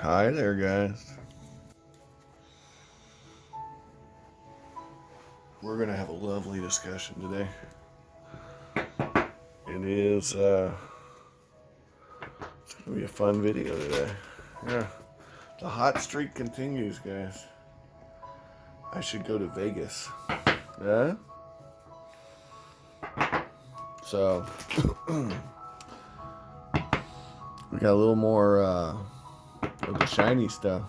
Hi there, guys. We're going to have a lovely discussion today. It's going to be a fun video today. Yeah, the hot streak continues, guys. I should go to Vegas. Yeah? So, we got a little more of the shiny stuff.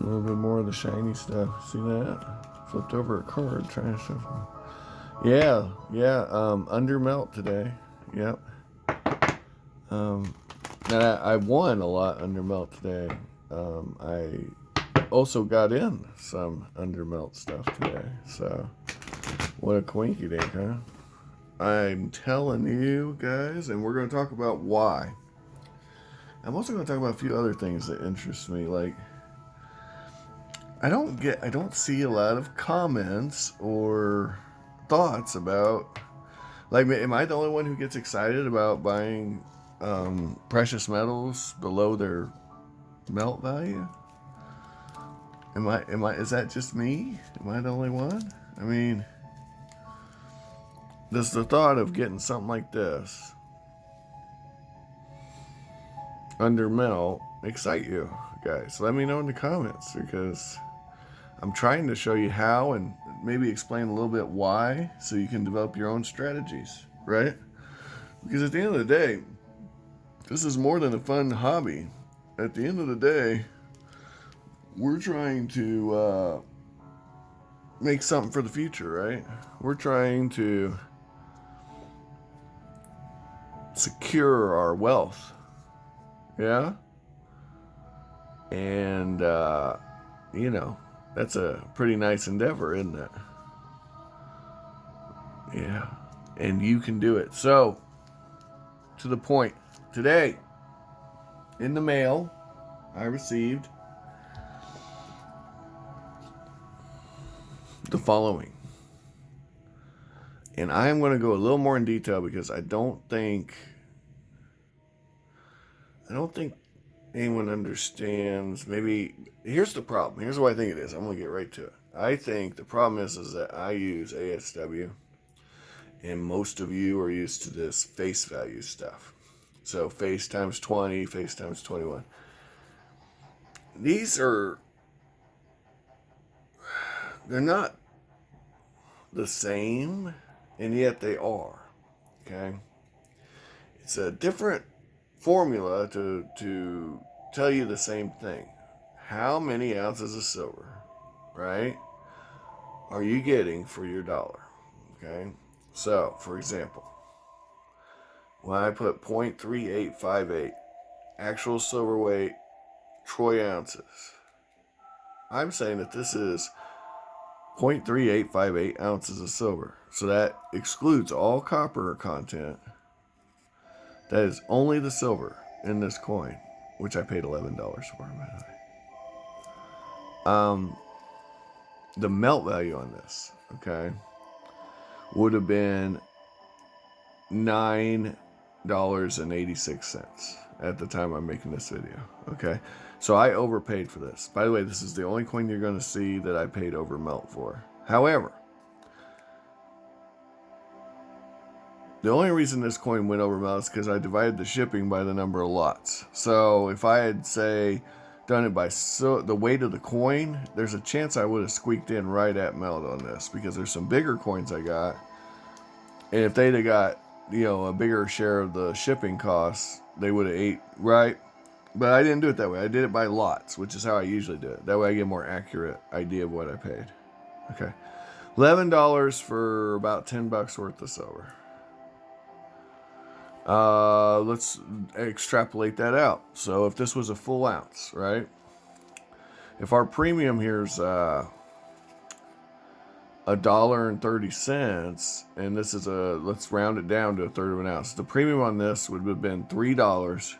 A little bit more of the shiny stuff. See that? Flipped over a card trying to stuff. Yeah. Undermelt today. Yep. And I won a lot under melt today. I also got in some under melt stuff today. So, what a quinky dink, huh? I'm telling you guys, and we're going to talk about why. I'm also going to talk about a few other things that interest me. Like, I don't see a lot of comments or thoughts about. Like, am I the only one who gets excited about buying precious metals below their melt value? Is that just me? Am I the only one? I mean, does the thought of getting something like this under melt excite you guys? Let me know in the comments, because I'm trying to show you how and maybe explain a little bit why, so you can develop your own strategies, right? Because at the end of the day, this is more than a fun hobby. At the end of the day, we're trying to make something for the future, right? We're trying to secure our wealth, yeah? And, that's a pretty nice endeavor, isn't it? Yeah. And you can do it. So, to the point, today, in the mail, I received the following. And I am going to go a little more in detail because I don't think anyone understands. Maybe here's the problem. Here's what I think it is. I'm going to get right to it. I think the problem is that I use ASW, and most of you are used to this face value stuff. So face times 20, face times 21. They're not the same, and yet they are. Okay? It's a different formula to tell you the same thing. How many ounces of silver, right, are you getting for your dollar? Okay? So, for example, when I put 0.3858 actual silver weight troy ounces, I'm saying that this is 0.3858 ounces of silver. So that excludes all copper content. That is only the silver in this coin, which I paid $11 for, by the way. The melt value on this, okay, would have been $9.86 at the time I'm making this video. Okay, so I overpaid for this. By the way, this is the only coin you're going to see that I paid over melt for. However, the only reason this coin went over melt is because I divided the shipping by the number of lots. So if I had, say, done it by the weight of the coin, there's a chance I would have squeaked in right at melt on this, because there's some bigger coins I got, and if they'd have got a bigger share of the shipping costs, they would have ate right. But I didn't do it that way. I did it by lots, which is how I usually do it. That way I get a more accurate idea of what I paid. Okay, $11 for about $10 worth of silver. Let's extrapolate that out. So if this was a full ounce, right? If our premium here's $1.30, and this is let's round it down to a third of an ounce. The premium on this would have been $3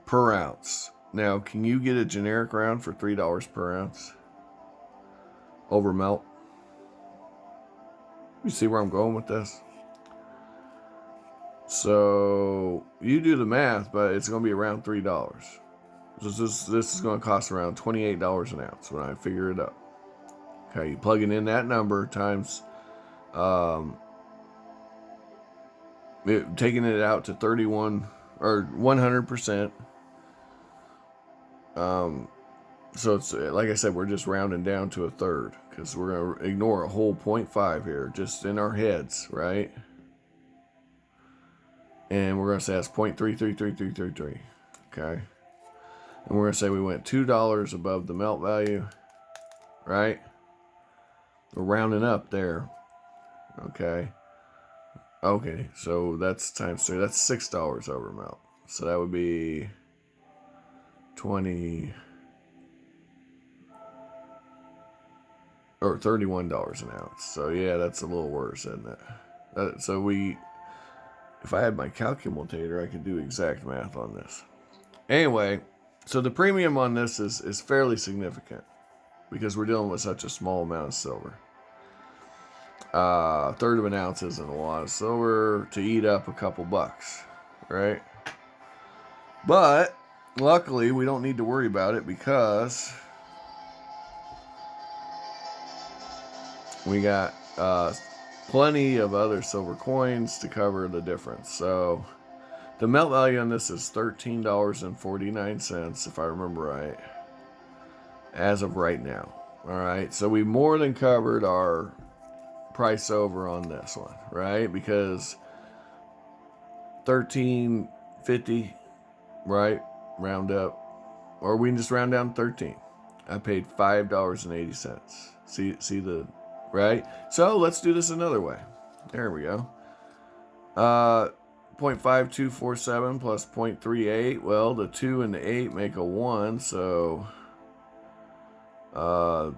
per ounce. Now, can you get a generic round for $3 per ounce over melt? You see where I'm going with this? So you do the math, but it's going to be around $3. This is going to cost around $28 an ounce when I figure it up. Okay, you plugging in that number times taking it out to 31 or 100%. So it's like I said, we're just rounding down to a third because we're going to ignore a whole 0.5 here just in our heads, right? And we're going to say that's 0.333333. Okay. And we're going to say we went $2 above the melt value, right? We're rounding up there. Okay. Okay, so that's times 3. That's $6 over melt. So that would be 20 or $31 an ounce. So yeah, that's a little worse, isn't it? So if I had my calculator, I could do exact math on this. Anyway, so the premium on this is fairly significant because we're dealing with such a small amount of silver. A third of an ounce isn't a lot of silver to eat up a couple bucks, right? But luckily, we don't need to worry about it because we got plenty of other silver coins to cover the difference. So the melt value on this is $13.49, if I remember right, as of right now. All right, so we more than covered our price over on this one, right? Because $13.50, right? Round up, or we can just round down 13. I paid $5.80. See the right? So let's do this another way. There we go. 0.5247 plus 0.38. Well, the 2 and the 8 make a 1, so so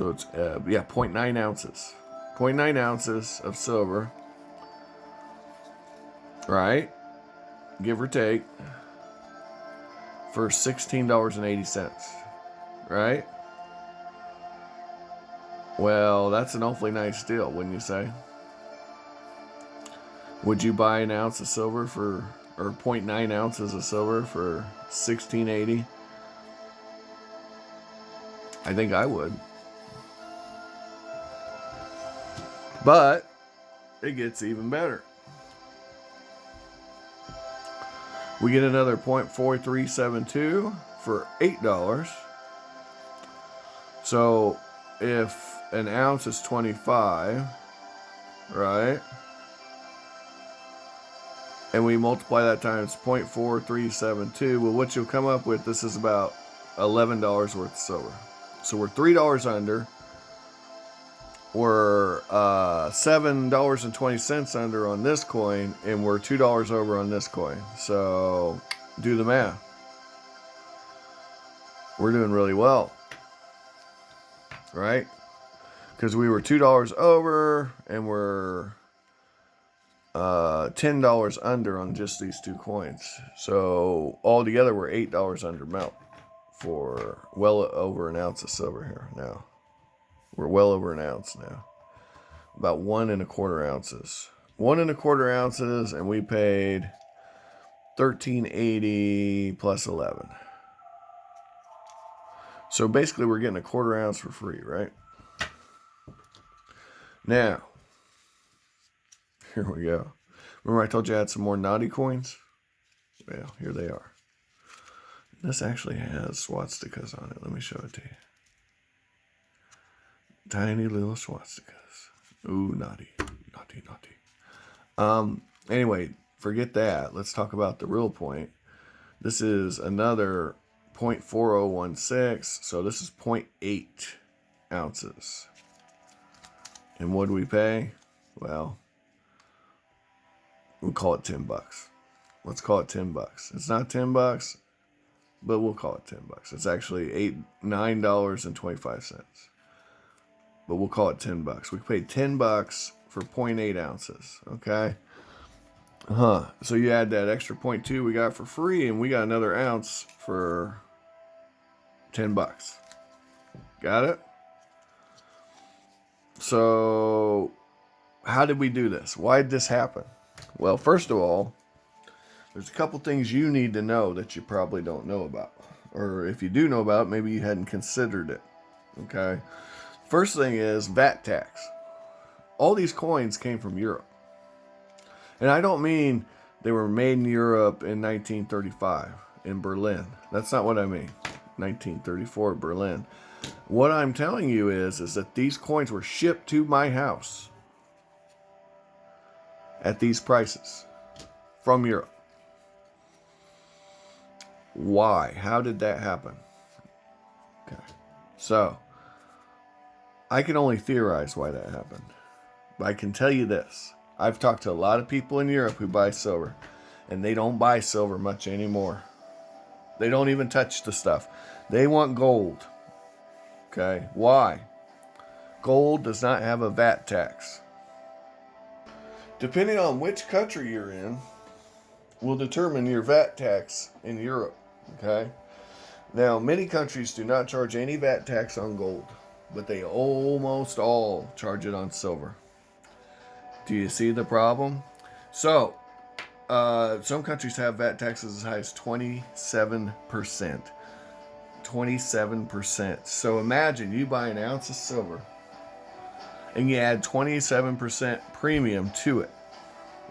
it's 0.9 ounces. 0.9 ounces of silver. Right? Give or take. For $16.80. Right? Well, that's an awfully nice deal, wouldn't you say? Would you buy an ounce of silver or 0.9 ounces of silver for $16.80? I think I would. But it gets even better. We get another 0.4372 for $8. So if an ounce is 25, right? And we multiply that times 0.4372, well, what you'll come up with, this is about $11 worth of silver. So we're $3 under. We're $7.20 under on this coin, and we're $2 over on this coin. So do the math. We're doing really well, right? Because we were $2 over, and we're $10 under on just these two coins. So altogether, we're $8 under melt for well over an ounce of silver here now. We're well over an ounce now. About 1 1/4 ounces. 1 1/4 ounces, and we paid $13.80 plus 11. So basically, we're getting a 1/4 ounce for free, right? Now, here we go. Remember I told you I had some more naughty coins? Well, here they are. This actually has swastikas on it. Let me show it to you. Tiny little swastikas. Ooh, naughty. Naughty, naughty. Anyway, forget that. Let's talk about the real point. This is another 0.4016. So this is 0.8 ounces. And what do we pay? Well, we'll call it $10. Let's call it $10. It's not $10, but we'll call it $10. It's actually $9.25. But we'll call it $10. We paid $10 for 0.8 ounces. Okay. So you add that extra 0.2 we got for free, and we got another ounce for $10. Got it? So how did we do this? Why did this happen? Well, first of all, there's a couple things you need to know that you probably don't know about. Or if you do know about it, maybe you hadn't considered it. Okay? First thing is Vat tax. All these coins came from Europe. And I don't mean they were made in Europe in 1935 in Berlin. That's not what I mean. 1934 Berlin. What I'm telling you is that these coins were shipped to my house at these prices from Europe. Why? How did that happen? Okay. So, I can only theorize why that happened. But I can tell you this. I've talked to a lot of people in Europe who buy silver, and they don't buy silver much anymore. They don't even touch the stuff. They want gold. Okay? Why? Gold does not have a VAT tax. Depending on which country you're in, will determine your VAT tax in Europe. Okay? Now, many countries do not charge any VAT tax on gold, but they almost all charge it on silver. Do you see the problem? So, some countries have VAT taxes as high as 27%. 27%. So imagine you buy an ounce of silver and you add 27% premium to it,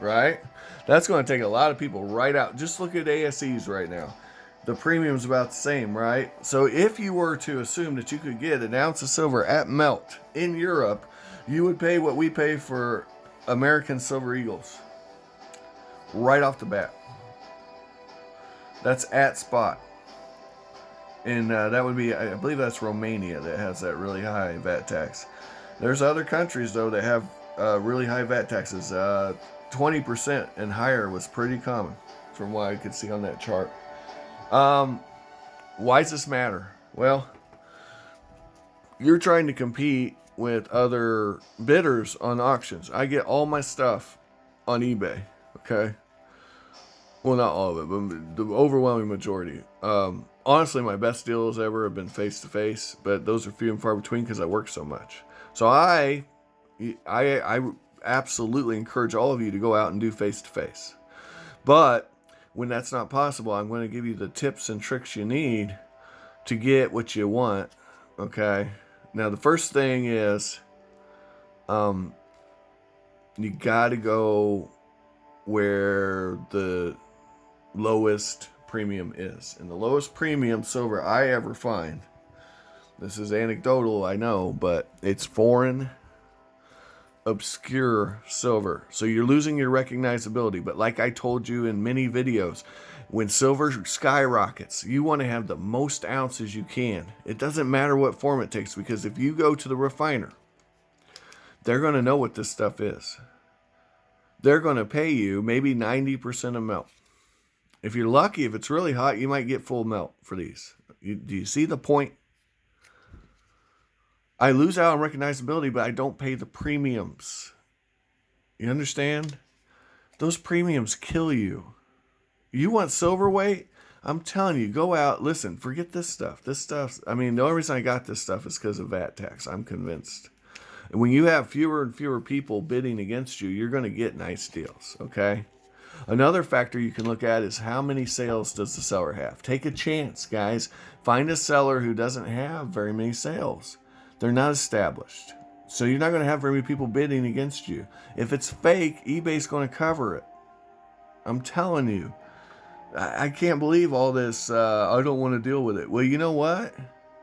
right? That's going to take a lot of people right out. Just look at ASEs right now. The premium's about the same, right? So if you were to assume that you could get an ounce of silver at melt in Europe, you would pay what we pay for American Silver Eagles right off the bat. That's at spot. And that would be, I believe that's Romania that has that really high VAT tax. There's other countries, though, that have really high VAT taxes. 20% and higher was pretty common from what I could see on that chart. Why does this matter? Well, you're trying to compete with other bidders on auctions. I get all my stuff on eBay, okay? Well, not all of it, but the overwhelming majority. Honestly, my best deals ever have been face-to-face, but those are few and far between because I work so much. So I absolutely encourage all of you to go out and do face-to-face. But when that's not possible, I'm going to give you the tips and tricks you need to get what you want, okay? Now, the first thing is you got to go where the lowest premium is. And the lowest premium silver I ever find, this is anecdotal, I know, but it's foreign, obscure silver. So you're losing your recognizability. But like I told you in many videos, when silver skyrockets, you want to have the most ounces you can. It doesn't matter what form it takes, because if you go to the refiner, they're going to know what this stuff is. They're going to pay you maybe 90% of melt. If you're lucky, if it's really hot, you might get full melt for these. Do you see the point? I lose out on recognizability, but I don't pay the premiums. You understand? Those premiums kill you. You want silver weight? I'm telling you, go out. Listen, forget this stuff. This stuff, I mean, the only reason I got this stuff is because of VAT tax. I'm convinced. And when you have fewer and fewer people bidding against you, you're going to get nice deals, okay? Another factor you can look at is how many sales does the seller have. Take a chance, guys. Find a seller who doesn't have very many sales. They're not established. So you're not going to have very many people bidding against you. If it's fake, eBay's going to cover it. I'm telling you. I can't believe all this, I don't want to deal with it. Well, you know what?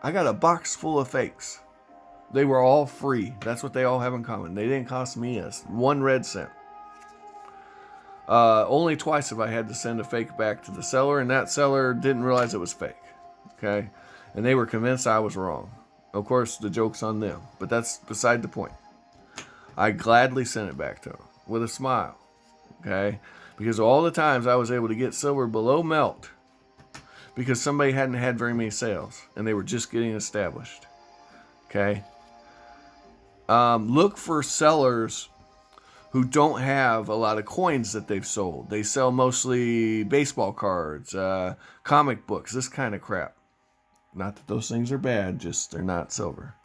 I got a box full of fakes. They were all free. That's what they all have in common. They didn't cost me one red cent. Only twice have I had to send a fake back to the seller, and that seller didn't realize it was fake. Okay? And they were convinced I was wrong. Of course, the joke's on them, but that's beside the point. I gladly sent it back to them with a smile. Okay? Because all the times I was able to get silver below melt because somebody hadn't had very many sales and they were just getting established. Okay? Look for sellers who don't have a lot of coins that they've sold. They sell mostly baseball cards, comic books, this kind of crap. Not that those things are bad, just they're not silver.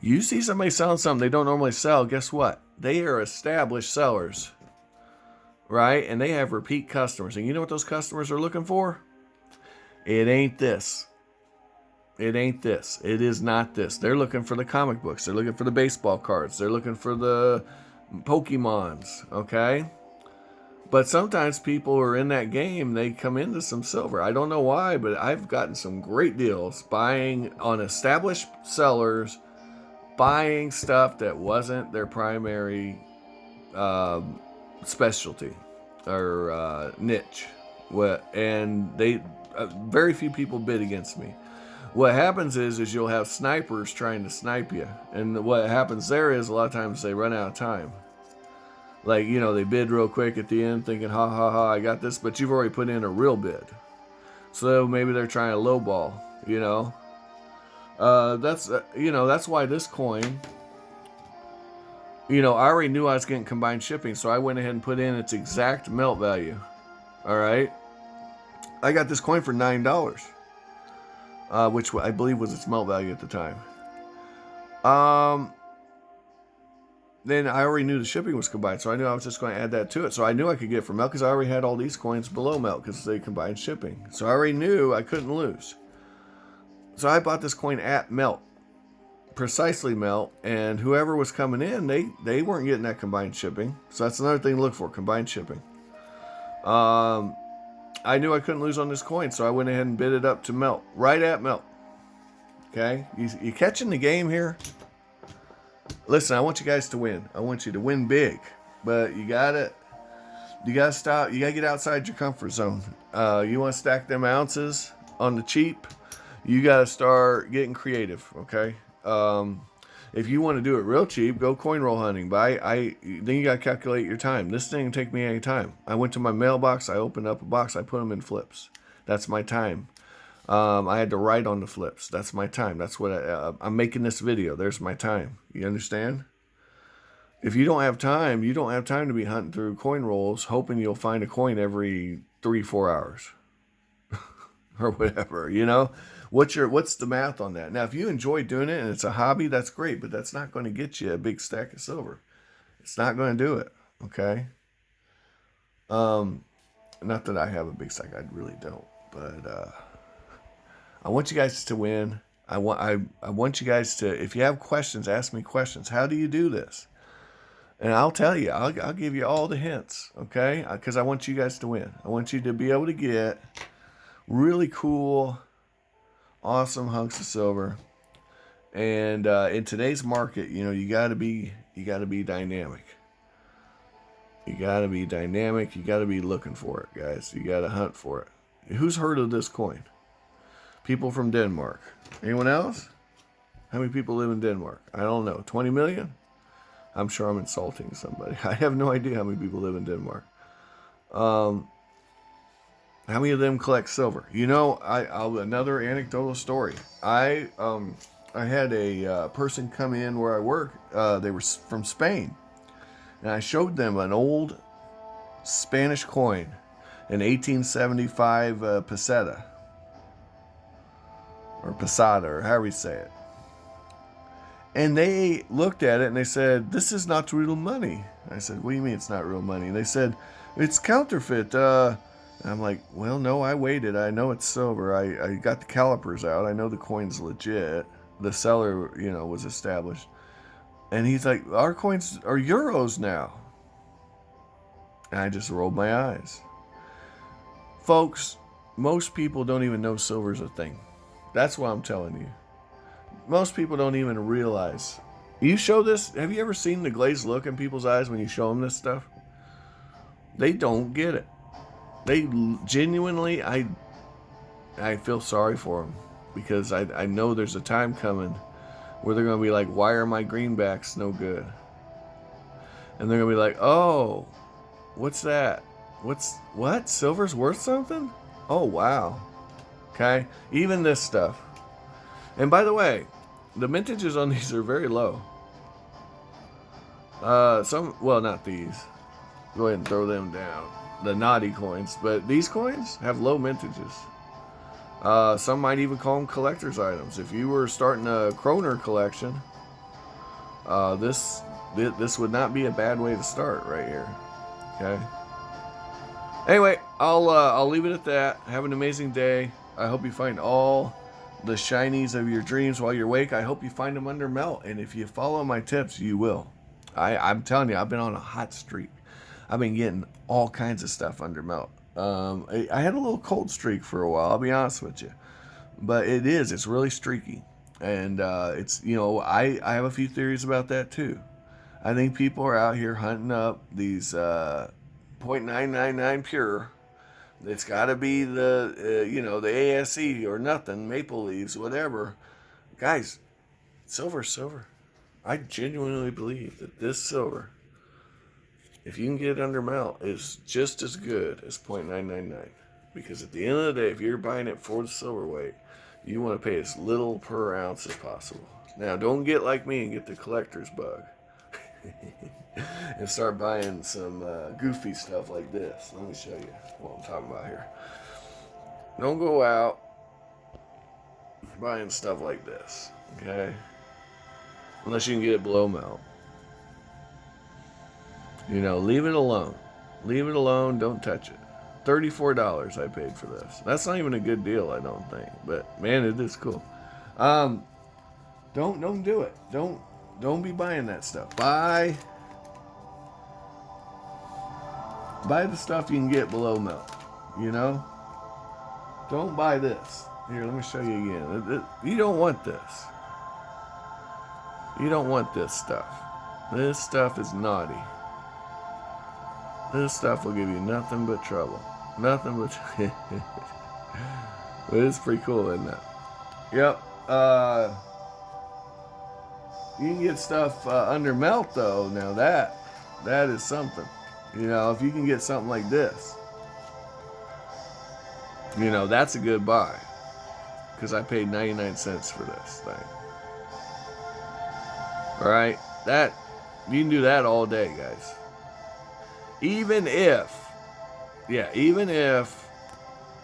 You see somebody selling something they don't normally sell, guess what? They are established sellers, right? And they have repeat customers. And you know what those customers are looking for? It ain't this. It ain't this. It is not this. They're looking for the comic books. They're looking for the baseball cards. They're looking for the Pokemons, okay? But sometimes people are in that game, they come into some silver. I don't know why, but I've gotten some great deals buying on established sellers, buying stuff that wasn't their primary specialty or niche. And they very few people bid against me. What happens is you'll have snipers trying to snipe you. And what happens there is a lot of times they run out of time. Like, you know, they bid real quick at the end thinking, ha, ha, ha, I got this. But you've already put in a real bid. So maybe they're trying to lowball, you know. That's why this coin, you know, I already knew I was getting combined shipping. So I went ahead and put in its exact melt value. All right. I got this coin for $9. Which I believe was its melt value at the time. Then I already knew the shipping was combined, so I knew I was just going to add that to it. So I knew I could get it for melt because I already had all these coins below melt because they combined shipping. So I already knew I couldn't lose. So I bought this coin at melt, precisely melt, and whoever was coming in, they weren't getting that combined shipping. So that's another thing to look for, combined shipping. I knew I couldn't lose on this coin, so I went ahead and bid it up to melt, right at melt. Okay, you catching the game here? Listen, I want you guys to win. I want you to win big, but you gotta stop. You gotta get outside your comfort zone. You want to stack them ounces on the cheap? You gotta start getting creative. Okay. If you want to do it real cheap, go coin roll hunting. But then you gotta calculate your time. This thing can take me any time. I went to my mailbox. I opened up a box. I put them in flips. That's my time. I had to write on the flips. That's my time. That's what I'm making this video. There's my time. You understand? If you don't have time, you don't have time to be hunting through coin rolls, hoping you'll find a coin every 3-4 hours or whatever. You know, what's the math on that? Now, if you enjoy doing it and it's a hobby, that's great. But that's not going to get you a big stack of silver. It's not going to do it. Okay. Not that I have a big stack. I really don't. But I want you guys to win. I want you guys to, if you have questions, ask me questions. How do you do this? And I'll tell you. I'll give you all the hints, okay? Because I want you guys to win. I want you to be able to get really cool, awesome hunks of silver. And in today's market, you know, you got to be dynamic. You got to be dynamic. You got to be looking for it, guys. You got to hunt for it. Who's heard of this coin? People from Denmark. Anyone else? How many people live in Denmark? I don't know. 20 million? I'm sure I'm insulting somebody. I have no idea how many people live in Denmark. How many of them collect silver? You know, another anecdotal story. I had a person come in where I work. They were from Spain. And I showed them an old Spanish coin, an 1875 peseta. Or Posada, or however you say it. And they looked at it and they said, "This is not real money." I said, "What do you mean it's not real money?" And they said, "It's counterfeit." And I'm like, "Well, no, I weighed it. I know it's silver. I got the calipers out. I know the coin's legit. The seller, you know, was established." And he's like, "Our coins are euros now." And I just rolled my eyes. Folks, most people don't even know silver's a thing. That's what I'm telling you. Most people don't even realize. You show this, have you ever seen the glazed look in people's eyes when you show them this stuff? They don't get it. They genuinely, I feel sorry for them. Because I know there's a time coming where they're going to be like, "Why are my greenbacks no good?" And they're going to be like, "Oh, what's that? What? Silver's worth something? Oh, wow." Okay, even this stuff. And by the way, the mintages on these are very low. Not these. Go ahead and throw them down. The naughty coins. But these coins have low mintages. Some might even call them collector's items. If you were starting a Kroner collection, This would not be a bad way to start right here. Okay. Anyway, I'll leave it at that. Have an amazing day. I hope you find all the shinies of your dreams while you're awake. I hope you find them under melt, and if you follow my tips, you will. I'm telling you, I've been on a hot streak. I've been getting all kinds of stuff under melt. I had a little cold streak for a while, I'll be honest with you, but it's really streaky, and it's, I have a few theories about that too. I think people are out here hunting up these 0.999 pure. It's got to be the the ASE or nothing, maple leaves, whatever. Guys, silver's silver. I genuinely believe that this silver, if you can get it under melt, is just as good as 0.999. Because at the end of the day, if you're buying it for the silver weight, you want to pay as little per ounce as possible. Now, don't get like me and get the collector's bug and start buying some goofy stuff like this. Let me show you what I'm talking about here. Don't go out buying stuff like this, okay? Unless you can get it below melt. Leave it alone. Leave it alone. Don't touch it. $34 I paid for this. That's not even a good deal, I don't think. But man, it is cool. Don't do it. Don't be buying that stuff. Buy the stuff you can get below melt. Don't buy this. Here, let me show you again. You don't want this. You don't want this stuff. This stuff is naughty. This stuff will give you nothing but trouble. Nothing but but it's pretty cool, isn't it? Yep. You can get stuff under melt though. Now that is something. If you can get something like this, that's a good buy. Because I paid 99 cents for this thing. Alright? You can do that all day, guys. Even if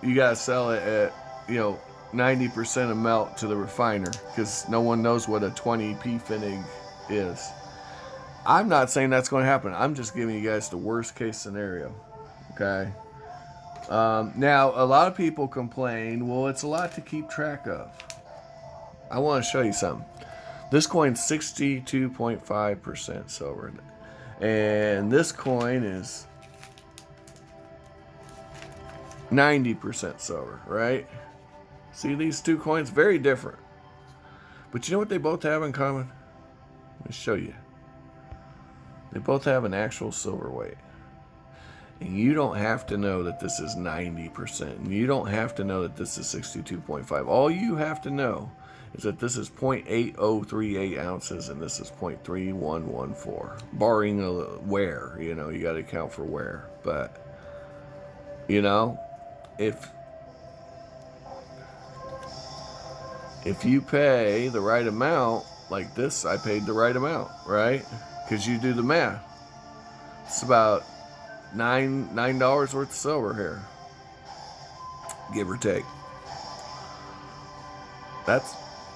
you gotta sell it at 90% of melt to the refiner, because no one knows what a 20p Finnig is. I'm not saying that's going to happen. I'm just giving you guys the worst case scenario. Okay. Now a lot of people complain, well, it's a lot to keep track of. I want to show you something. This coin's 62.5% silver. And this coin is 90% silver, right? See these two coins? Very different. But you know what they both have in common? Let me show you. They both have an actual silver weight. And you don't have to know that this is 90%. And you don't have to know that this is 62.5. All you have to know is that this is 0.8038 ounces and this is 0.3114, barring a wear. You got to account for wear. But if you pay the right amount, like this, I paid the right amount, right? Because you do the math. It's about $9 worth of silver here, give or take.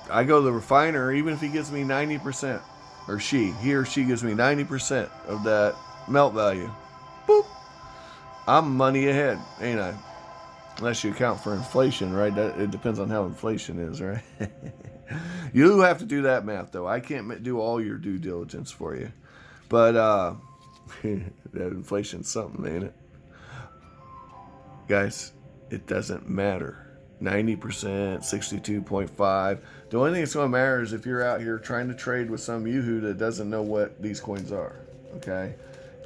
I go to the refiner, even if he gives me 90%, or he or she gives me 90% of that melt value, boop, I'm money ahead, ain't I? Unless you account for inflation, right? It depends on how inflation is, right? You have to do that math, though. I can't do all your due diligence for you. But that inflation's something, ain't it? Guys, it doesn't matter. 90%, 62.5. The only thing that's going to matter is if you're out here trying to trade with some yoo-hoo that doesn't know what these coins are, okay?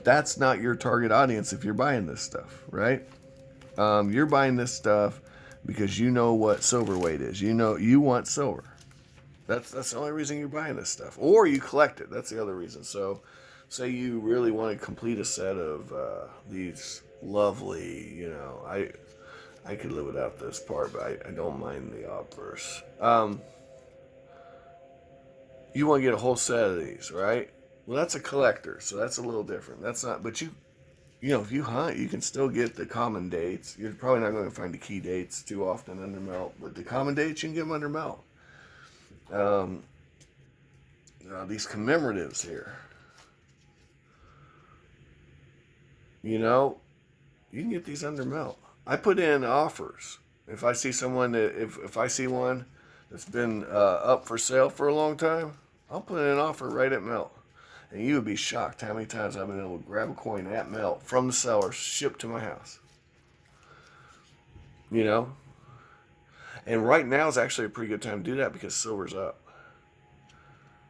That's not your target audience if you're buying this stuff, right? You're buying this stuff because you know what silver weight is. You want silver. That's the only reason you're buying this stuff. Or you collect it. That's the other reason. So, say you really want to complete a set of these lovely, I could live without this part, but I don't mind the obverse. You want to get a whole set of these, right? Well, that's a collector, so that's a little different. That's not, but if you hunt, you can still get the common dates. You're probably not going to find the key dates too often under melt, but the common dates, you can get them under melt. these commemoratives here. You know, you can get these under melt. I put in offers. If I see someone that, if I see one that's been up for sale for a long time, I'll put in an offer right at melt. And you would be shocked how many times I've been able to grab a coin at melt from the seller, shipped to my house. You know? And right now is actually a pretty good time to do that because silver's up.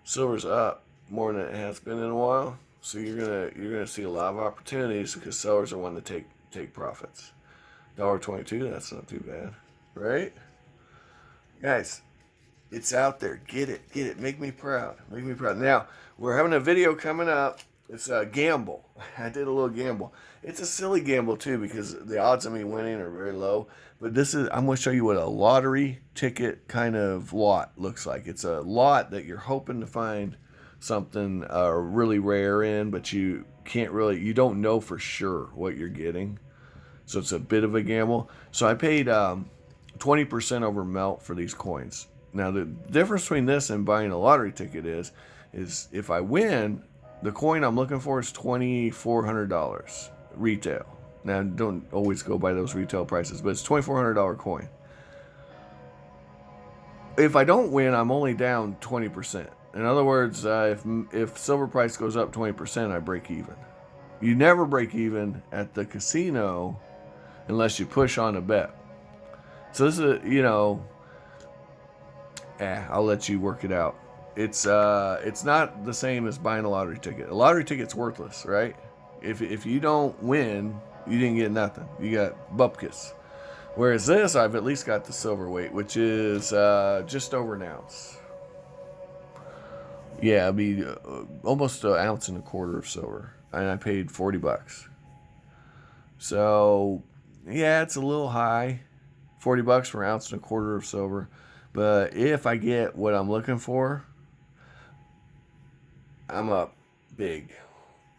Silver's up more than it has been in a while. So you're gonna see a lot of opportunities because sellers are wanting to take profits. $1.22, that's not too bad, right? Guys, it's out there. Get it. Make me proud. Now, we're having a video coming up. It's a gamble. I did a little gamble. It's a silly gamble too because the odds of me winning are very low. But I'm going to show you what a lottery ticket kind of lot looks like. It's a lot that you're hoping to find something really rare in, but you don't know for sure what you're getting. So it's a bit of a gamble. So I paid 20% over melt for these coins. Now the difference between this and buying a lottery ticket is if I win, the coin I'm looking for is $2,400 retail. Now don't always go by those retail prices, but it's $2,400 coin. If I don't win, I'm only down 20%. In other words, if silver price goes up 20%, I break even. You never break even at the casino unless you push on a bet. So this is, I'll let you work it out. It's not the same as buying a lottery ticket. A lottery ticket's worthless, right? If you don't win, you didn't get nothing. You got bupkis. Whereas this, I've at least got the silver weight, which is just over an ounce. Yeah, it'd be almost an ounce and a quarter of silver. And I paid $40. So, yeah, it's a little high. $40 for an ounce and a quarter of silver. But if I get what I'm looking for, I'm up big.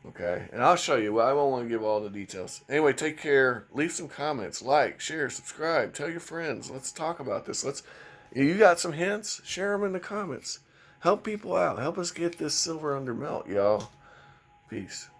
Okay? And I'll show you. I won't want to give all the details. Anyway, take care. Leave some comments. Like, share, subscribe. Tell your friends. Let's talk about this. You got some hints? Share them in the comments. Help people out. Help us get this silver under melt, y'all. Peace.